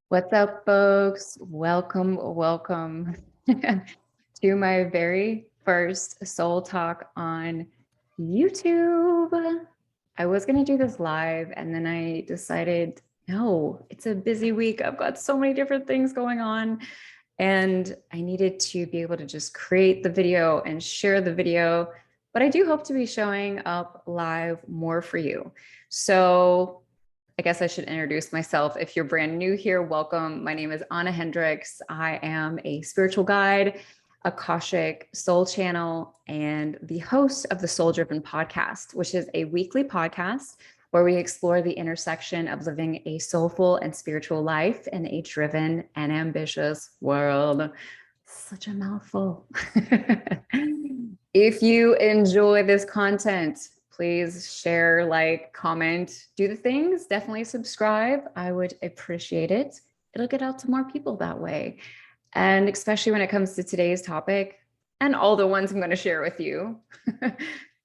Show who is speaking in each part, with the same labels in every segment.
Speaker 1: What's up, folks? Welcome to my very first Soul Talk on YouTube. I was going to do this live and then I decided, no, it's a busy week. I've got so many different things going on and I needed to be able to just create the video and share the video. But I do hope to be showing up live more for you. So I guess I should introduce myself. If you're brand new here, welcome. My name is Anna Hendricks. I am a spiritual guide, Akashic Soul Channel, and the host of the Soul Driven podcast, which is a weekly podcast where we explore the intersection of living a soulful and spiritual life in a driven and ambitious world. Such a mouthful. If you enjoy this content, please share, like, comment, do the things. Definitely subscribe. I would appreciate it. It'll get out to more people that way. And especially when it comes to today's topic and all the ones I'm going to share with you,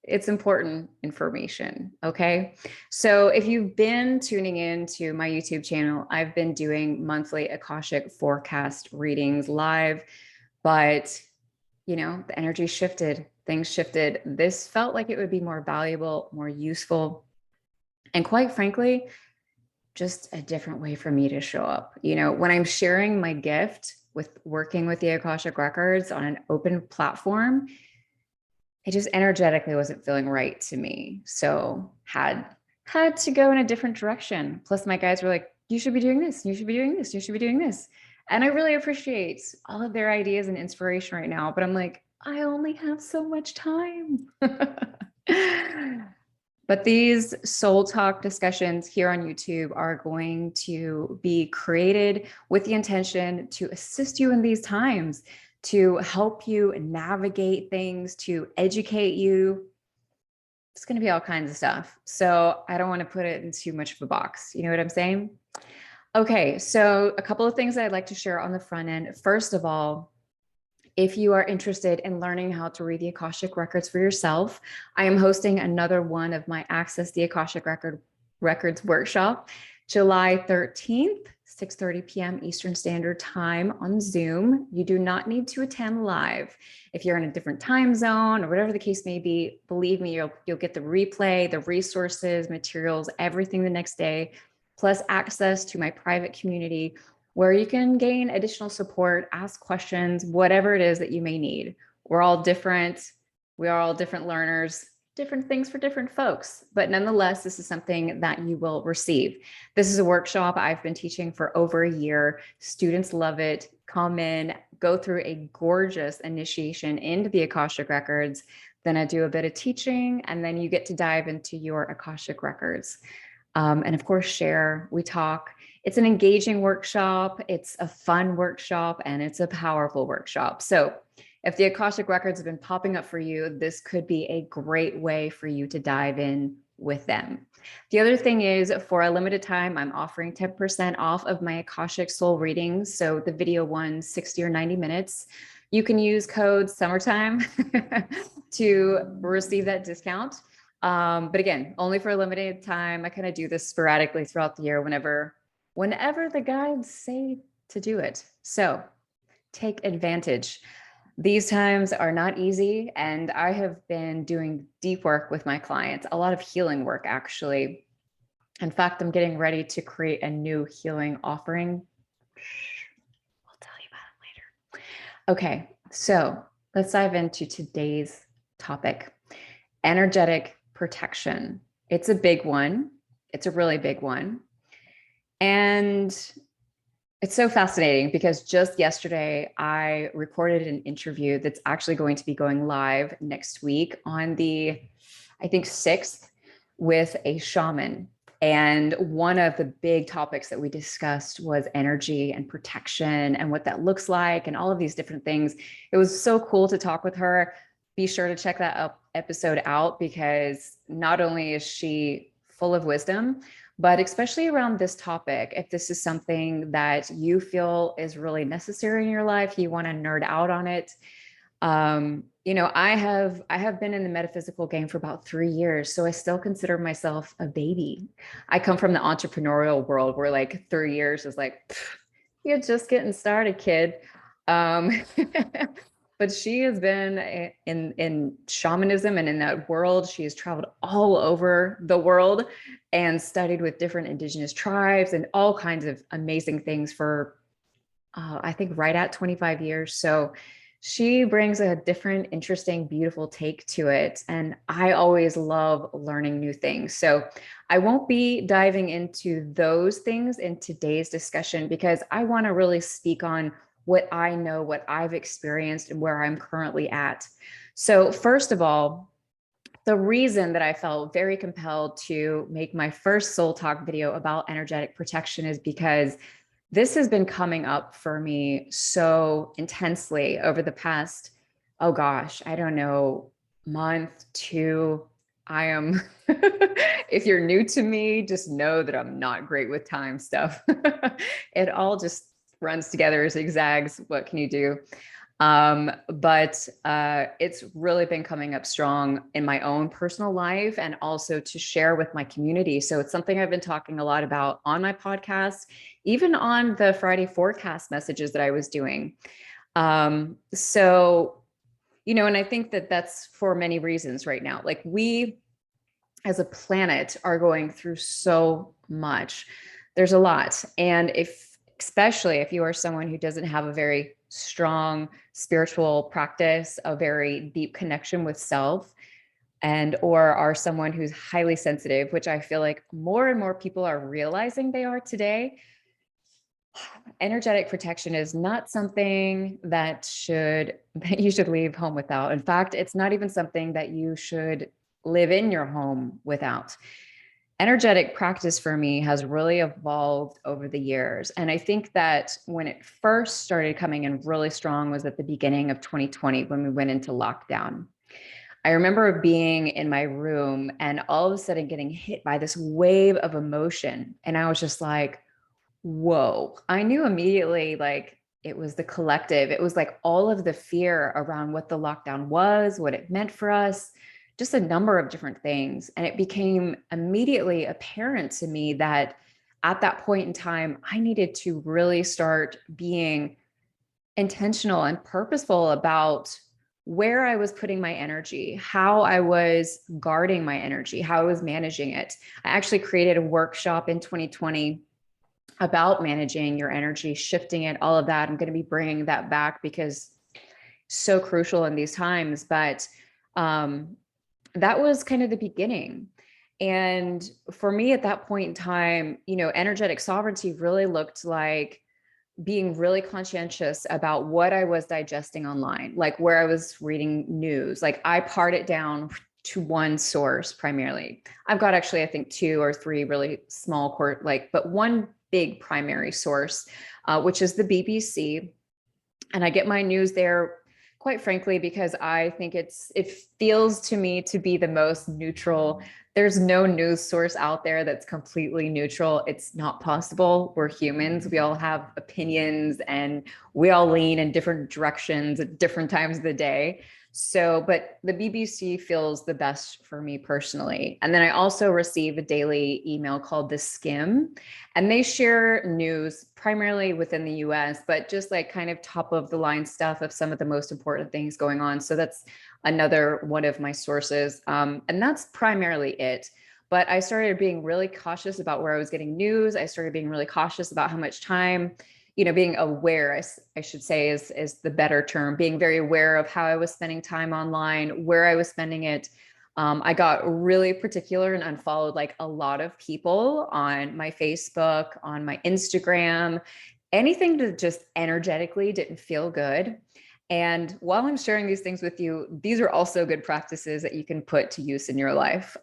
Speaker 1: it's important information. Okay. So if you've been tuning in to my YouTube channel, I've been doing monthly Akashic forecast readings live, but the energy shifted, things shifted. This felt like it would be more valuable, more useful, and quite frankly, just a different way for me to show up. When I'm sharing my gift with working with the Akashic Records on an open platform, it just energetically wasn't feeling right to me. So had to go in a different direction. Plus my guys were like, you should be doing this. You should be doing this. You should be doing this. And I really appreciate all of their ideas and inspiration right now. But I'm like, I only have so much time. But these soul talk discussions here on YouTube are going to be created with the intention to assist you in these times, to help you navigate things, to educate you. It's going to be all kinds of stuff. So I don't want to put it in too much of a box. You know what I'm saying? Okay, so a couple of things I'd like to share on the front end. First of all, if you are interested in learning how to read the Akashic Records for yourself, I am hosting another one of my Access the Akashic Records workshop, July 13th, 6:30 p.m. Eastern Standard Time on Zoom. You do not need to attend live. If you're in a different time zone or whatever the case may be, believe me, you'll get the replay, the resources, materials, everything the next day, plus access to my private community where you can gain additional support, ask questions, whatever it is that you may need. We're all different. We are all different learners, different things for different folks. But nonetheless, this is something that you will receive. This is a workshop I've been teaching for over a year. Students love it. Come in, go through a gorgeous initiation into the Akashic Records. Then I do a bit of teaching, and then you get to dive into your Akashic Records. And of course, share, we talk. It's an engaging workshop, it's a fun workshop, and it's a powerful workshop. So if the Akashic Records have been popping up for you, this could be a great way for you to dive in with them. The other thing is, for a limited time, I'm offering 10% off of my Akashic Soul readings. So the video ones, 60 or 90 minutes. You can use code summertime to receive that discount. But again, only for a limited time. I kind of do this sporadically throughout the year whenever the guides say to do it. So take advantage. These times are not easy, and I have been doing deep work with my clients, a lot of healing work, actually. In fact, I'm getting ready to create a new healing offering. I'll tell you about it later. Okay, so let's dive into today's topic, energetic protection. It's a big one. It's a really big one. And it's so fascinating because just yesterday I recorded an interview that's actually going to be going live next week on the, I think, 6th with a shaman. And one of the big topics that we discussed was energy and protection and what that looks like and all of these different things. It was so cool to talk with her. Be sure to check that episode out because not only is she full of wisdom, but especially around this topic, if this is something that you feel is really necessary in your life, you want to nerd out on it. I have been in the metaphysical game for about 3 years, so I still consider myself a baby. I come from the entrepreneurial world where like 3 years is like, You're just getting started, kid. Um, but she has been in shamanism and in that world. She has traveled all over the world and studied with different indigenous tribes and all kinds of amazing things for I think right at 25 years. So she brings a different, interesting, beautiful take to it. And I always love learning new things. So I won't be diving into those things in today's discussion because I want to really speak on what I know, what I've experienced, and where I'm currently at. So, first of all, the reason that I felt very compelled to make my first Soul Talk video about energetic protection is because this has been coming up for me so intensely over the past, oh gosh, I don't know, month, two. I am, if you're new to me, just know that I'm not great with time stuff. It all just runs together, zigzags. What can you do? But it's really been coming up strong in my own personal life and also to share with my community. So it's something I've been talking a lot about on my podcast, even on the Friday forecast messages that I was doing. So, and I think that that's for many reasons right now. Like we as a planet are going through so much. There's a lot. And especially if you are someone who doesn't have a very strong spiritual practice, a very deep connection with self, and or are someone who's highly sensitive, which I feel like more and more people are realizing they are today, energetic protection is not something that you should leave home without. In fact, it's not even something that you should live in your home without. Energetic practice for me has really evolved over the years. And I think that when it first started coming in really strong was at the beginning of 2020 when we went into lockdown. I remember being in my room and all of a sudden getting hit by this wave of emotion. And I was just like, whoa. I knew immediately like it was the collective. It was like all of the fear around what the lockdown was, what it meant for us, just a number of different things. And it became immediately apparent to me that at that point in time, I needed to really start being intentional and purposeful about where I was putting my energy, how I was guarding my energy, how I was managing it. I actually created a workshop in 2020 about managing your energy, shifting it, all of that. I'm going to be bringing that back because so crucial in these times. But that was kind of the beginning. And for me at that point in time, energetic sovereignty really looked like being really conscientious about what I was digesting online, like where I was reading news. Like I part it down to one source primarily. I've got actually, I think, two or three really small but one big primary source, which is the BBC. And I get my news there, quite frankly, because I think it feels to me to be the most neutral. There's no news source out there that's completely neutral. It's not possible. We're humans. We all have opinions and we all lean in different directions at different times of the day. So, but the BBC feels the best for me personally. And then I also receive a daily email called The Skim, and they share news primarily within the US, but just like kind of top of the line stuff of some of the most important things going on. So that's another one of my sources. And that's primarily it. But I started being really cautious about where I was getting news. I started being really cautious about how much time, being aware, I should say is the better term, being very aware of how I was spending time online, where I was spending it. I got really particular and unfollowed like a lot of people on my Facebook, on my Instagram, anything that just energetically didn't feel good. And while I'm sharing these things with you, these are also good practices that you can put to use in your life,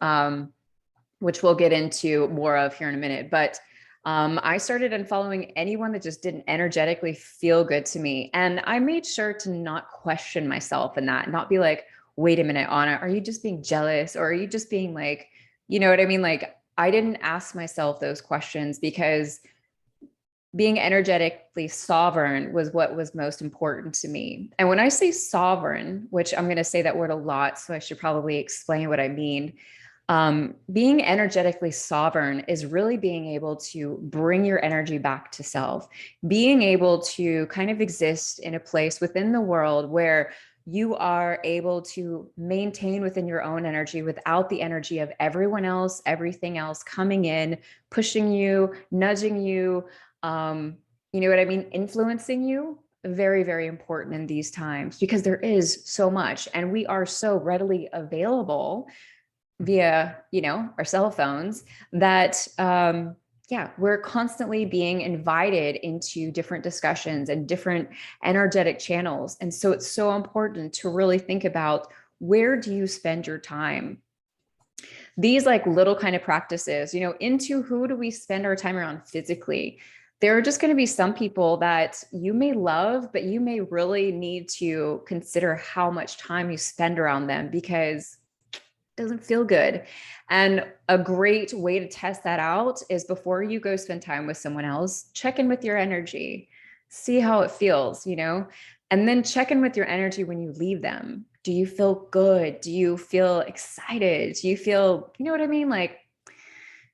Speaker 1: which we'll get into more of here in a minute. But I started unfollowing anyone that just didn't energetically feel good to me. And I made sure to not question myself in that, not be like, wait a minute, Anna, are you just being jealous? Or are you just being like, you know what I mean? Like, I didn't ask myself those questions because being energetically sovereign was what was most important to me. And when I say sovereign, which I'm going to say that word a lot, so I should probably explain what I mean. Being energetically sovereign is really being able to bring your energy back to self, being able to kind of exist in a place within the world where you are able to maintain within your own energy without the energy of everyone else, everything else coming in, pushing you, nudging you, you know what I mean? Influencing you. Very, very important in these times because there is so much and we are so readily available via, you know, our cell phones that, yeah, we're constantly being invited into different discussions and different energetic channels. And so it's so important to really think about, where do you spend your time? These like little kind of practices, you know, into who do we spend our time around physically? There are just going to be some people that you may love, but you may really need to consider how much time you spend around them because doesn't feel good. And a great way to test that out is before you go spend time with someone else, check in with your energy, see how it feels, you know, and then check in with your energy when you leave them. Do you feel good? Do you feel excited? Do you feel, you know what I mean? Like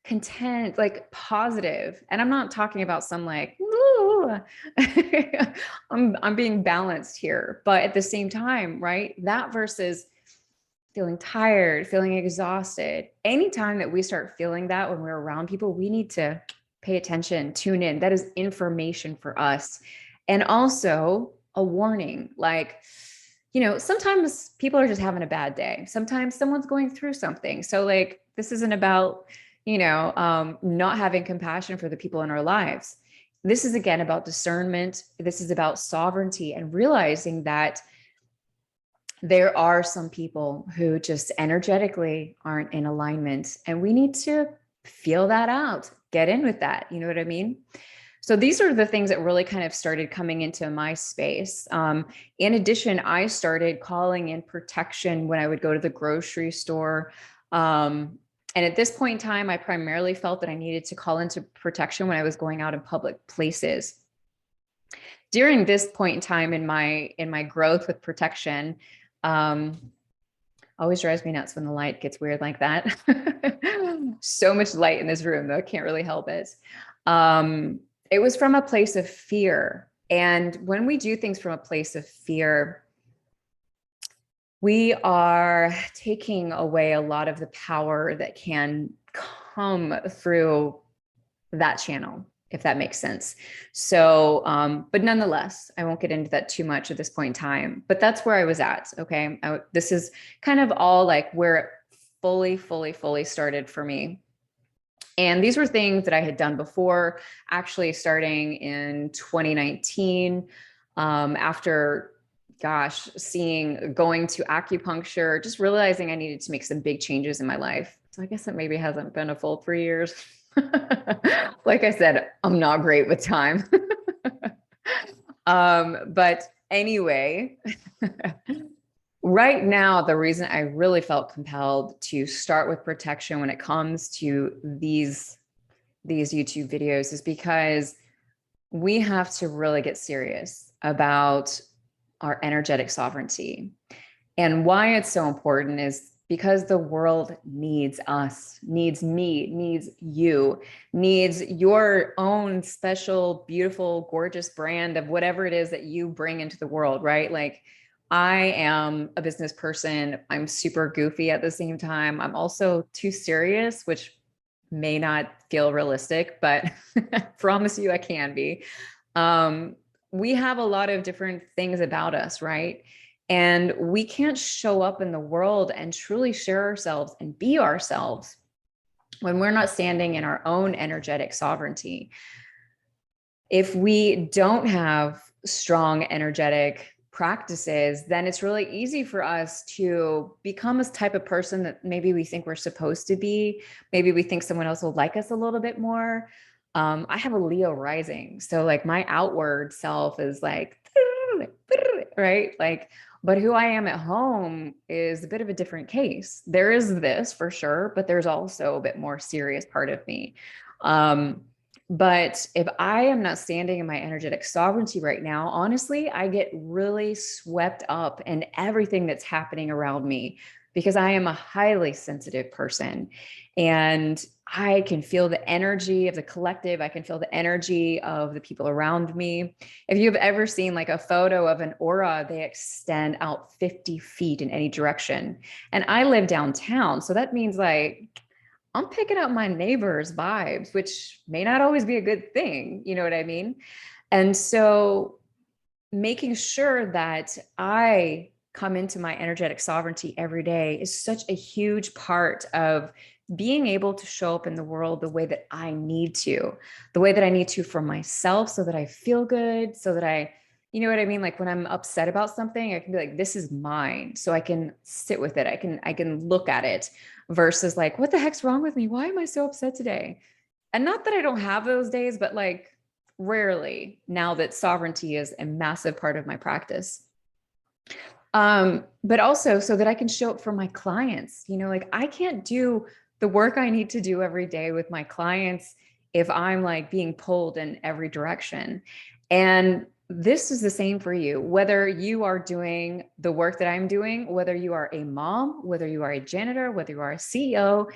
Speaker 1: content, like positive. And I'm not talking about some like, ooh, I'm being balanced here, but at the same time, right? That versus feeling tired, feeling exhausted. Anytime that we start feeling that when we're around people, we need to pay attention, tune in. That is information for us. And also a warning, like, you know, sometimes people are just having a bad day. Sometimes someone's going through something. So like, this isn't about, you know, not having compassion for the people in our lives. This is again about discernment. This is about sovereignty and realizing that there are some people who just energetically aren't in alignment, and we need to feel that out, get in with that. You know what I mean? So these are the things that really kind of started coming into my space. In addition, I started calling in protection when I would go to the grocery store. And at this point in time, I primarily felt that I needed to call into protection when I was going out in public places. During this point in time in my growth with protection, always drives me nuts when the light gets weird like that. So much light in this room, though, I can't really help it. It was from a place of fear. And when we do things from a place of fear, we are taking away a lot of the power that can come through that channel, if that makes sense. So, but nonetheless, I won't get into that too much at this point in time, but that's where I was at. Okay. This is kind of all like where it fully started for me. And these were things that I had done before, actually starting in 2019, after, gosh, going to acupuncture, just realizing I needed to make some big changes in my life. So I guess it maybe hasn't been a full 3 years. Like I said, I'm not great with time. But anyway, right now, the reason I really felt compelled to start with protection when it comes to these YouTube videos is because we have to really get serious about our energetic sovereignty. And why it's so important is because the world needs us, needs me, needs you, needs your own special, beautiful, gorgeous brand of whatever it is that you bring into the world, right? Like, I am a business person. I'm super goofy at the same time. I'm also too serious, which may not feel realistic, but promise you I can be. We have a lot of different things about us, right? And we can't show up in the world and truly share ourselves and be ourselves when we're not standing in our own energetic sovereignty. If we don't have strong energetic practices, then it's really easy for us to become a type of person that maybe we think we're supposed to be. Maybe we think someone else will like us a little bit more. I have a Leo rising. So like my outward self is like, right? Like, but who I am at home is a bit of a different case. There is this for sure, but there's also a bit more serious part of me. But if I am not standing in my energetic sovereignty right now, honestly, I get really swept up in everything that's happening around me. because I am a highly sensitive person, and I can feel the energy of the collective. I can feel the energy of the people around me. If you've ever seen like a photo of an aura, they extend out 50 feet in any direction. And I live downtown. So that means like I'm picking up my neighbors' vibes, which may not always be a good thing. You know what I mean? And so making sure that I come into my energetic sovereignty every day is such a huge part of being able to show up in the world the way that I need to, the way that I need to for myself, so that I feel good, so that you know what I mean? Like when I'm upset about something, I can be like, this is mine. So I can sit with it. I can look at it versus like, what the heck's wrong with me? Why am I so upset today? And not that I don't have those days, but like rarely, now that sovereignty is a massive part of my practice. But also so that I can show up for my clients. You know, like I can't do the work I need to do every day with my clients if I'm like being pulled in every direction. And this is the same for you, whether you are doing the work that I'm doing, whether you are a mom, whether you are a janitor, whether you are a CEO,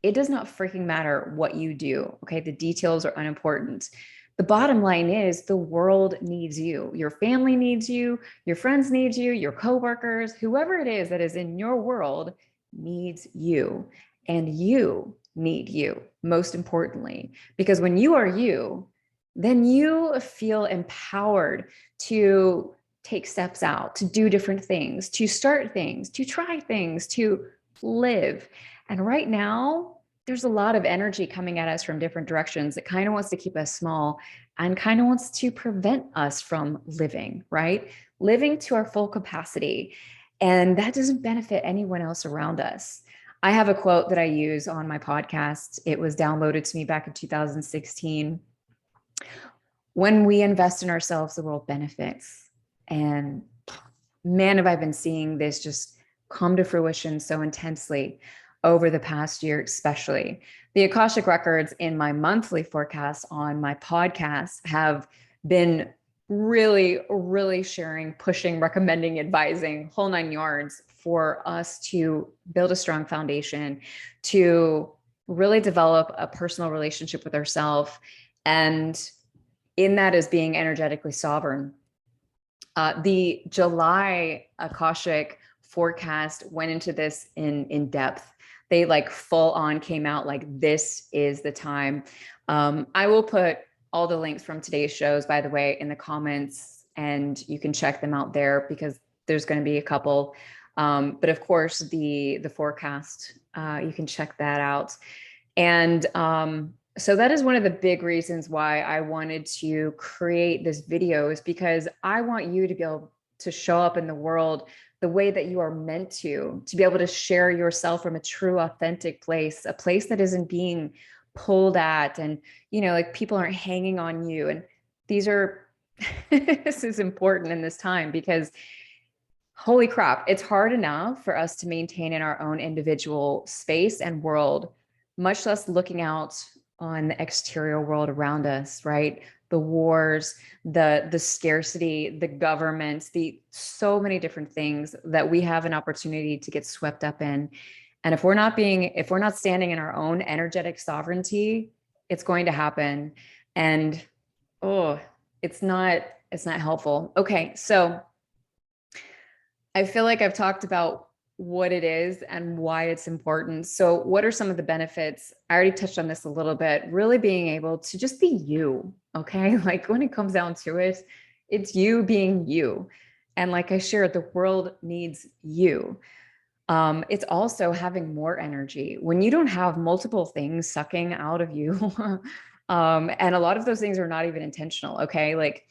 Speaker 1: it does not freaking matter what you do. Okay. The details are unimportant. The bottom line is the world needs you. Your family needs you. Your friends need you. Your coworkers, whoever it is that is in your world needs you. And you need you, most importantly, because when you are you, then you feel empowered to take steps out, to do different things, to start things, to try things, to live. And right now, there's a lot of energy coming at us from different directions that kind of wants to keep us small and kind of wants to prevent us from living, right? Living to our full capacity. And that doesn't benefit anyone else around us. I have a quote that I use on my podcast. It was downloaded to me back in 2016. When we invest in ourselves, the world benefits. And man, have I been seeing this just come to fruition so intensely over the past year, especially. The Akashic records in my monthly forecast on my podcast have been really, really sharing, pushing, recommending, advising, whole nine yards for us to build a strong foundation, to really develop a personal relationship with ourselves. And in that is being energetically sovereign. The July Akashic forecast went into this in depth. They like full on came out like, this is the time. I will put all the links from today's shows, by the way, in the comments, and you can check them out there because there's going to be a couple. But of course, the forecast, you can check that out. And so that is one of the big reasons why I wanted to create this video, is because I want you to be able to show up in the world the way that you are meant to be able to share yourself from a true, authentic place, a place that isn't being pulled at, and, you know, like people aren't hanging on you. And these are, this is important in this time because holy crap, it's hard enough for us to maintain in our own individual space and world, much less looking out on the exterior world around us, right? The wars, the scarcity, the governments, the so many different things that we have an opportunity to get swept up in. And if we're not standing in our own energetic sovereignty, it's going to happen. And it's not helpful. Okay, so I feel like I've talked about what it is and why it's important. So what are some of the benefits? I already touched on this a little bit, really being able to just be you, okay? Like when it comes down to it, it's you being you. And like I shared, the world needs you. It's also having more energy when you don't have multiple things sucking out of you. And a lot of those things are not even intentional, okay? Like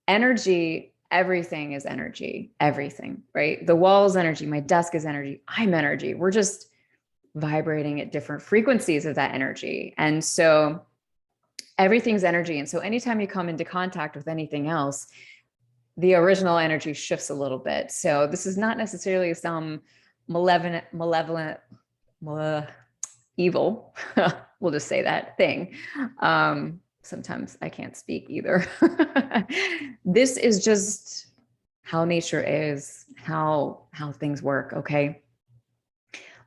Speaker 1: energy, everything is energy, everything, right? The wall's energy, my desk is energy, I'm energy. We're just vibrating at different frequencies of that energy. And so everything's energy. And so anytime you come into contact with anything else, the original energy shifts a little bit. So this is not necessarily some malevolent, evil, we'll just say that thing. Sometimes I can't speak either. This is just how nature is, how things work, okay?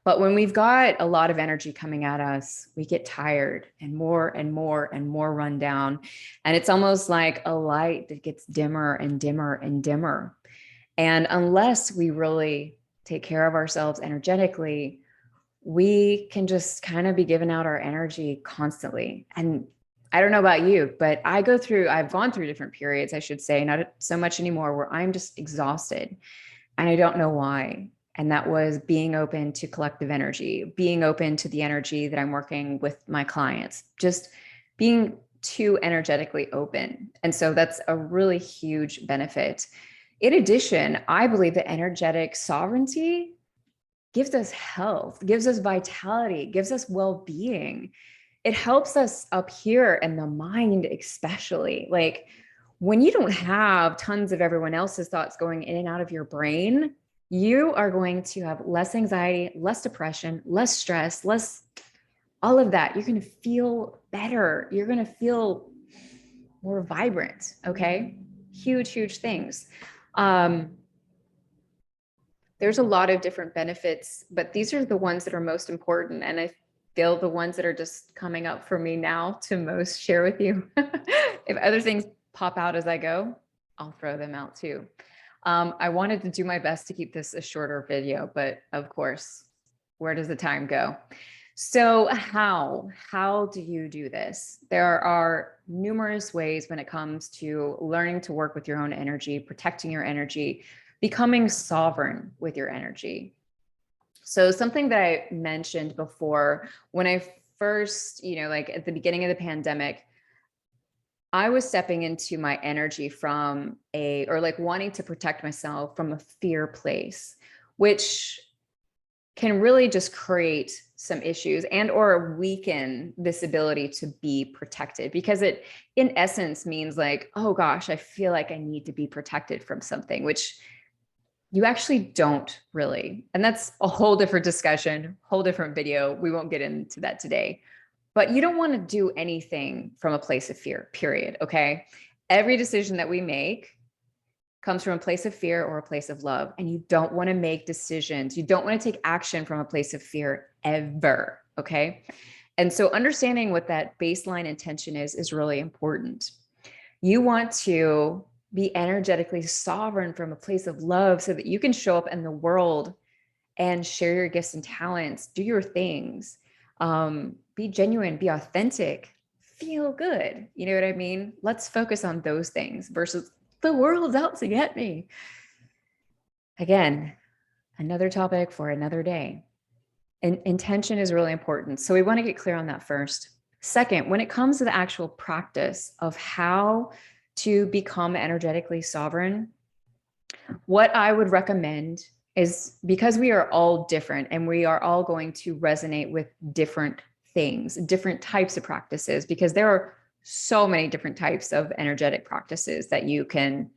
Speaker 1: But when we've got a lot of energy coming at us, we get tired and more and more and more run down. And it's almost like a light that gets dimmer and dimmer and dimmer. And unless we really take care of ourselves energetically, we can just kind of be giving out our energy constantly. And I don't know about you, but I've gone through different periods, I should say, not so much anymore, where I'm just exhausted and I don't know why. And that was being open to collective energy, being open to the energy that I'm working with my clients, just being too energetically open. And so that's a really huge benefit. In addition, I believe that energetic sovereignty gives us health, gives us vitality, gives us well-being. It helps us up here in the mind, especially. Like when you don't have tons of everyone else's thoughts going in and out of your brain, you are going to have less anxiety, less depression, less stress, less all of that. You're going to feel better. You're going to feel more vibrant. Okay. Huge, huge things. There's a lot of different benefits, but these are the ones that are most important. And I feel the ones that are just coming up for me now to most share with you. If other things pop out as I go, I'll throw them out too. I wanted to do my best to keep this a shorter video, but of course, where does the time go? So how do you do this? There are numerous ways when it comes to learning to work with your own energy, protecting your energy, becoming sovereign with your energy. So something that I mentioned before, when I first, like at the beginning of the pandemic, I was stepping into my energy from wanting to protect myself from a fear place, which can really just create some issues and or weaken this ability to be protected, because it in essence means like, oh gosh, I feel like I need to be protected from something, which you actually don't really. And that's a whole different discussion, whole different video. We won't get into that today. But you don't want to do anything from a place of fear, period. Okay. Every decision that we make comes from a place of fear or a place of love. And you don't want to make decisions. You don't want to take action from a place of fear ever. Okay. And so understanding what that baseline intention is really important. You want to be energetically sovereign from a place of love so that you can show up in the world and share your gifts and talents, do your things, be genuine, be authentic, feel good. You know what I mean? Let's focus on those things versus the world's out to get me. Again, another topic for another day. And intention is really important. So we want to get clear on that first. Second, when it comes to the actual practice of how to become energetically sovereign, what I would recommend is, because we are all different and we are all going to resonate with different things, different types of practices, because there are so many different types of energetic practices that you can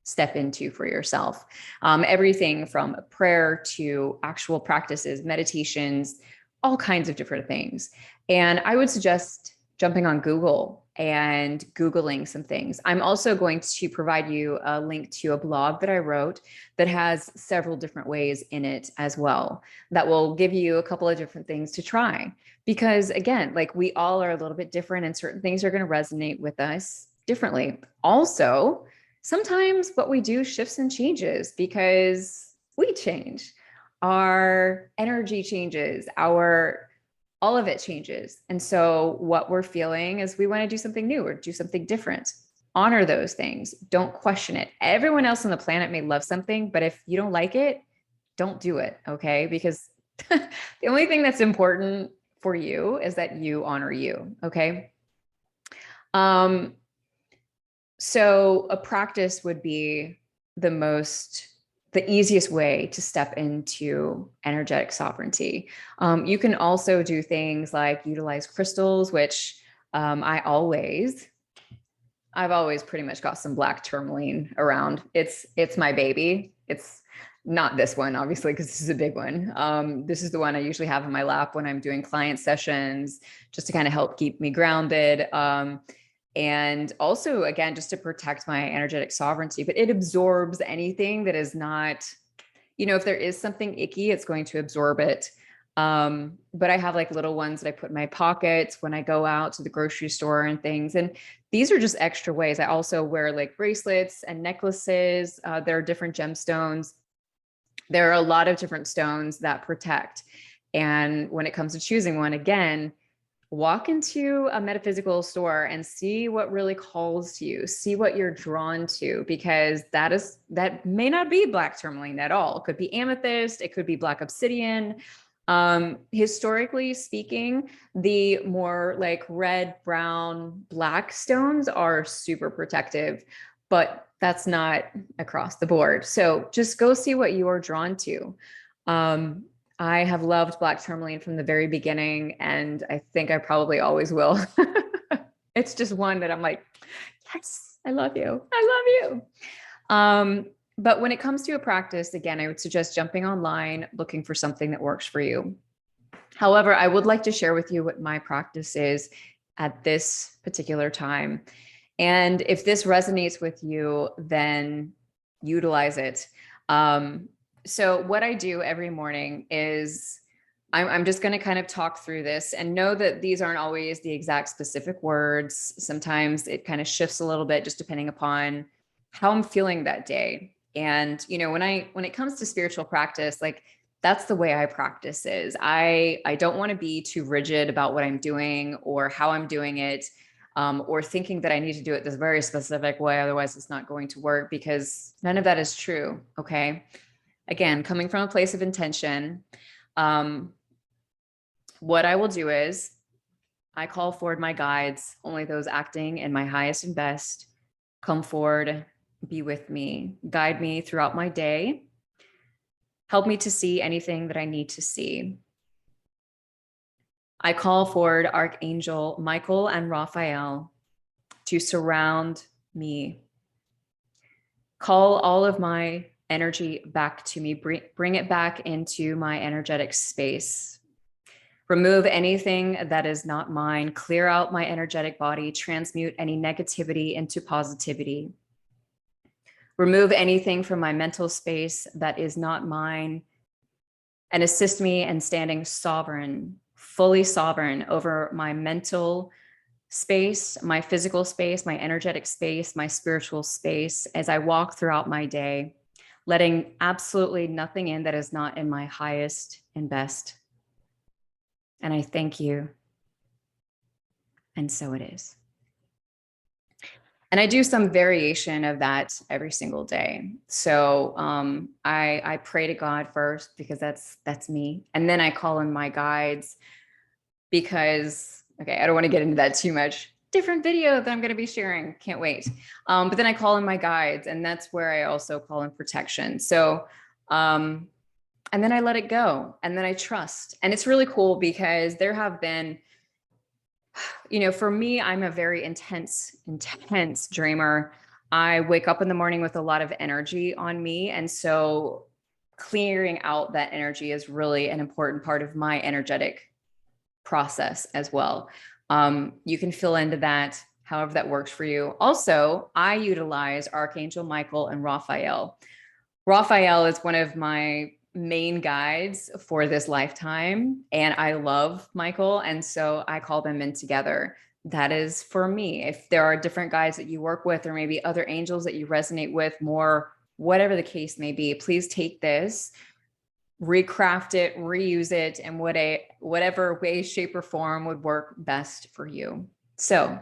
Speaker 1: step into for yourself. Everything from prayer to actual practices, meditations, all kinds of different things. And I would suggest jumping on Google and Googling some things. I'm also going to provide you a link to a blog that I wrote that has several different ways in it as well, that will give you a couple of different things to try. Because again, like we all are a little bit different and certain things are going to resonate with us differently. Also, sometimes what we do shifts and changes because we change. Our energy changes, all of it changes. And so what we're feeling is we want to do something new or do something different. Honor those things. Don't question it. Everyone else on the planet may love something, but if you don't like it, don't do it. Okay. Because the only thing that's important for you is that you honor you. Okay. So a practice would be the easiest way to step into energetic sovereignty. You can also do things like utilize crystals, which I've always pretty much got some black tourmaline around. It's my baby. It's not this one, obviously, because this is a big one. This is the one I usually have in my lap when I'm doing client sessions, just to kind of help keep me grounded. And also, again, just to protect my energetic sovereignty, but it absorbs anything that is not, if there is something icky, it's going to absorb it. But I have like little ones that I put in my pockets when I go out to the grocery store and things. And these are just extra ways. I also wear like bracelets and necklaces. There are different gemstones. There are a lot of different stones that protect. And when it comes to choosing one, again, walk into a metaphysical store and see what really calls to you, see what you're drawn to, because that may not be black tourmaline at all. It could be amethyst, it could be black obsidian. Historically speaking, the more like red, brown, black stones are super protective, but that's not across the board. So just go see what you are drawn to. I have loved black tourmaline from the very beginning, and I think I probably always will. It's just one that I'm like, yes, I love you. I love you. But when it comes to a practice, again, I would suggest jumping online, looking for something that works for you. However, I would like to share with you what my practice is at this particular time. And if this resonates with you, then utilize it. So what I do every morning is I'm just going to kind of talk through this, and know that these aren't always the exact specific words. Sometimes it kind of shifts a little bit just depending upon how I'm feeling that day. And, you know, when it comes to spiritual practice, like that's the way I practice is I don't want to be too rigid about what I'm doing or how I'm doing it. Or thinking that I need to do it this very specific way, otherwise it's not going to work, because none of that is true. Okay. Again, coming from a place of intention, what I will do is I call forward my guides, only those acting in my highest and best. Come forward, be with me, guide me throughout my day, help me to see anything that I need to see. I call forward Archangel Michael and Raphael to surround me. Call all of my energy back to me, bring it back into my energetic space. Remove anything that is not mine, clear out my energetic body, transmute any negativity into positivity. Remove anything from my mental space that is not mine, and assist me in standing sovereign, fully sovereign over my mental space, my physical space, my energetic space, my spiritual space as I walk throughout my day, letting absolutely nothing in that is not in my highest and best. And I thank you. And so it is. And I do some variation of that every single day. So I pray to God first, because that's me. And then I call in my guides, because, okay, I don't want to get into that too much. Different video that I'm going to be sharing. Can't wait. But then I call in my guides, and that's where I also call in protection. So, and then I let it go, and then I trust. And it's really cool because there have been, you know, for me, I'm a very intense dreamer. I wake up in the morning with a lot of energy on me. And so clearing out that energy is really an important part of my energetic process as well. You can fill into that however that works for you. Also, I utilize Archangel Michael and Raphael. Raphael is one of my main guides for this lifetime, and I love Michael, and so I call them in together. That is for me. If there are different guides that you work with, or maybe other angels that you resonate with more, whatever the case may be, please take this, recraft it, reuse it in whatever way, shape, or form would work best for you. So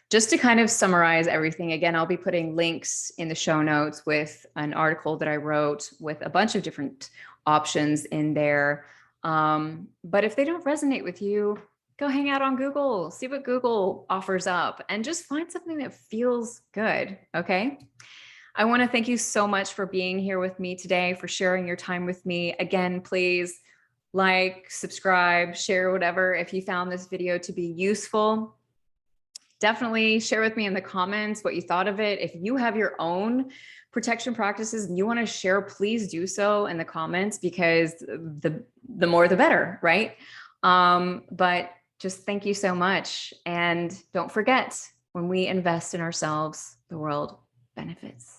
Speaker 1: just to kind of summarize everything, again, I'll be putting links in the show notes with an article that I wrote with a bunch of different options in there. But if they don't resonate with you, go hang out on Google, see what Google offers up, and just find something that feels good, okay? I want to thank you so much for being here with me today, for sharing your time with me. Again, please like, subscribe, share, whatever, if you found this video to be useful. Definitely share with me in the comments what you thought of it. If you have your own protection practices and you want to share, please do so in the comments, because the more the better, right? But just thank you so much. And don't forget, when we invest in ourselves, the world benefits.